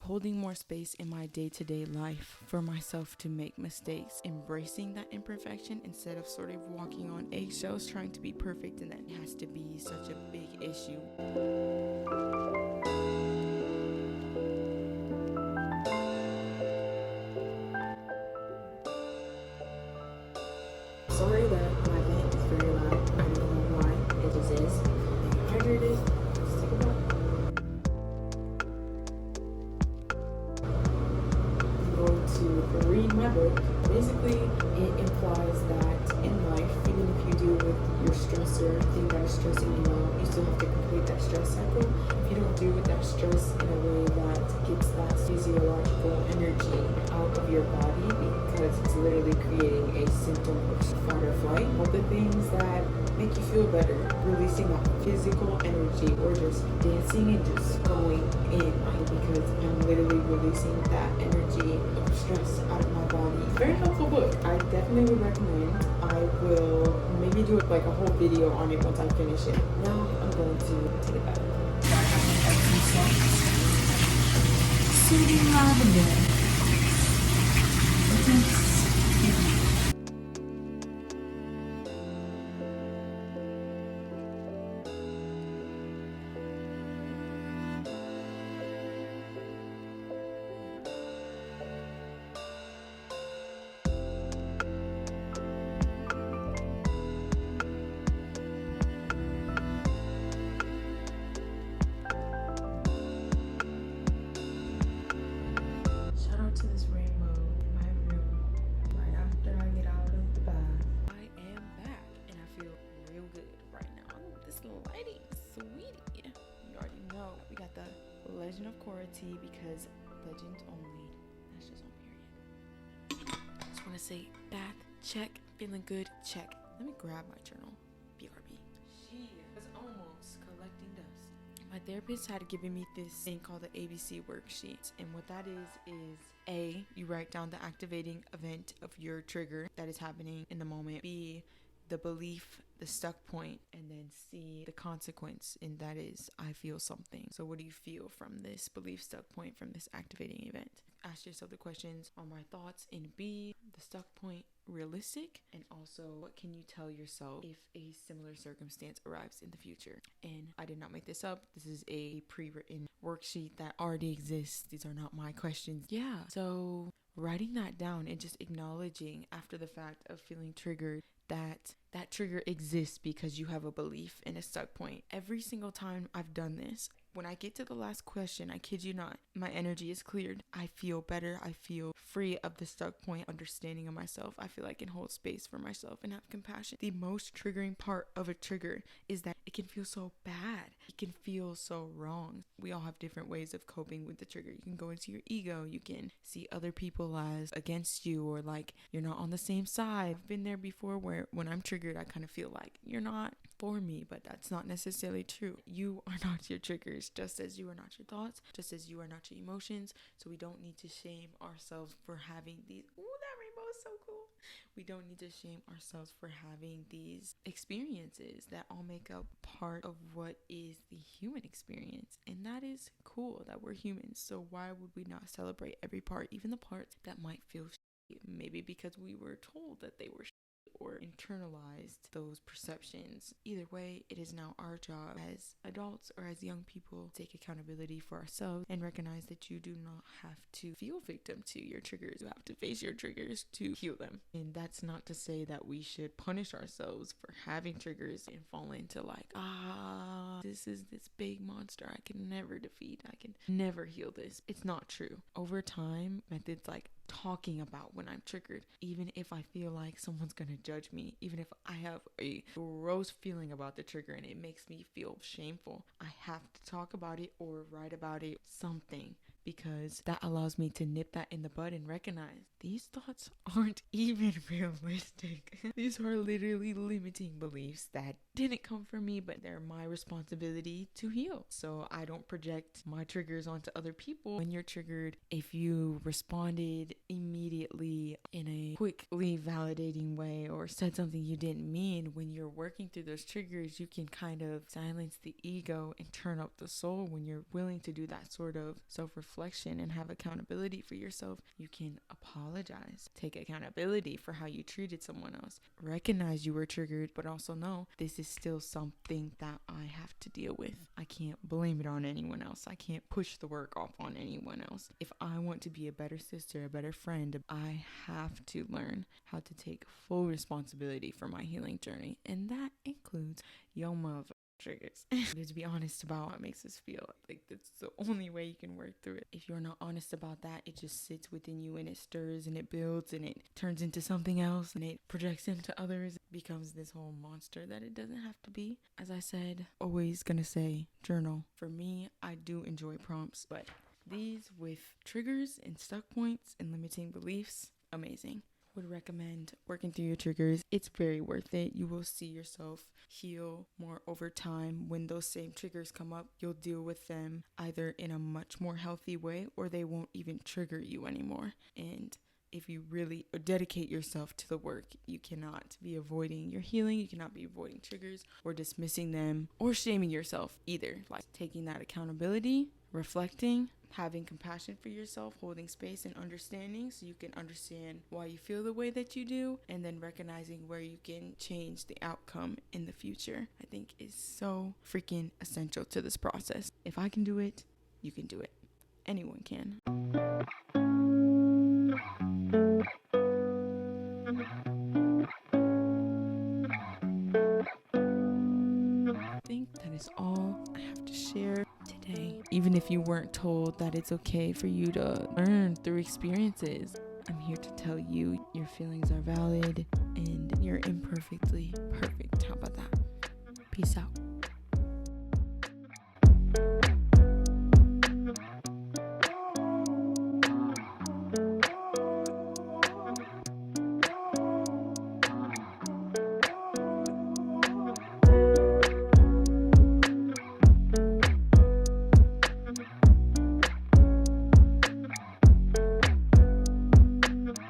holding more space in my day-to-day life for myself to make mistakes, embracing that imperfection instead of sort of walking on eggshells trying to be perfect, and that has to be such a big issue. Sorry that my vent is very loud. I don't know why. It just is. Hydrated. Let's take a walk. I'm going to read my book. Basically, it implies that in life, even if you deal with your stressor, thing that is stressing you out, you still have to complete that stress cycle. If you don't deal with that stress in a way that gets that physiological energy out of your body, because it's literally creating a symptom of fight or flight, all the things that make you feel better, releasing that physical energy, or just dancing and just going in, because I'm literally releasing that energy of stress out of my body. Very helpful book. I definitely would recommend. I will maybe do like a whole video on it once I finish it. Now I'm going to take it back. Soothing lavender. Shout out to this rainbow in my room right after I get out of the bath. I am back and I feel real good right now. Ooh, this lighting, sweetie. You already know we got the Legend of Korra tea because legend only. That's just on period. Just want to say bath check, feeling good check. Let me grab my journal. BRB. She was almost collecting dust. My therapist had given me this thing called the ABC Worksheet, and what that is A, you write down the activating event of your trigger that is happening in the moment. B, the belief, the stuck point, and then C, the consequence, and that is I feel something. So what do you feel from this belief stuck point, from this activating event? Ask yourself the questions, are my thoughts in B, the stuck point, realistic? And also, what can you tell yourself if a similar circumstance arrives in the future? And I did not make this up. This is a pre-written worksheet that already exists. These are not my questions. Yeah, so writing that down and just acknowledging after the fact of feeling triggered that that trigger exists because you have a belief in a stuck point. Every single time I've done this, when I get to the last question, I kid you not, my energy is cleared. I feel better. I feel free of the stuck point, understanding of myself. I feel I can hold space for myself and have compassion. The most triggering part of a trigger is that it can feel so bad. It can feel so wrong. We all have different ways of coping with the trigger. You can go into your ego. You can see other people as against you, or like you're not on the same side. I've been there before where when I'm triggered, I kind of feel like you're not for me, but that's not necessarily true. You are not your triggers, just as you are not your thoughts, just as you are not your emotions. So we don't need to shame ourselves for having these. Ooh, that rainbow is so cool. We don't need to shame ourselves for having these experiences that all make up part of what is the human experience. And that is cool that we're humans. So why would we not celebrate every part, even the parts that might feel shitty? Maybe because we were told that they were shitty or internalized those perceptions. Either way, it is now our job as adults or as young people to take accountability for ourselves and recognize that you do not have to feel victim to your triggers. You have to face your triggers to heal them. And that's not to say that we should punish ourselves for having triggers and fall into like, this is this big monster I can never defeat. I can never heal this. It's not true. Over time, methods like talking about when I'm triggered, even if I feel like someone's gonna judge me, even if I have a gross feeling about the trigger and it makes me feel shameful, I have to talk about it or write about it, something, because that allows me to nip that in the bud and recognize these thoughts aren't even realistic. These are literally limiting beliefs that didn't come from me, but they're my responsibility to heal. So I don't project my triggers onto other people. When you're triggered, if you responded immediately in a quickly validating way or said something you didn't mean, when you're working through those triggers, you can kind of silence the ego and turn up the soul when you're willing to do that sort of self-reflection reflection and have accountability for yourself, you can apologize, take accountability for how you treated someone else, recognize you were triggered, but also know this is still something that I have to deal with. I can't blame it on anyone else. I can't push the work off on anyone else. If I want to be a better sister, a better friend, I have to learn how to take full responsibility for my healing journey. And that includes your mother triggers. To be honest about what makes us feel like that's the only way you can work through it. If you're not honest about that, it just sits within you and it stirs and it builds and it turns into something else and it projects into others. It becomes this whole monster that it doesn't have to be. As I said, always gonna say journal. For me, I do enjoy prompts, but these with triggers and stuck points and limiting beliefs, amazing. Would recommend working through your triggers. It's very worth it. You will see yourself heal more over time. When those same triggers come up, you'll deal with them either in a much more healthy way or they won't even trigger you anymore. And if you really dedicate yourself to the work, you cannot be avoiding your healing. You cannot be avoiding triggers or dismissing them or shaming yourself either. Like taking that accountability, reflecting, having compassion for yourself, holding space and understanding so you can understand why you feel the way that you do, and then recognizing where you can change the outcome in the future, I think is so freaking essential to this process. If I can do it, you can do it. Anyone can. I think that is all I have to share today. Even if you weren't told that it's okay for you to learn through experiences, I'm here to tell you your feelings are valid and you're imperfectly perfect. How about that? Peace out.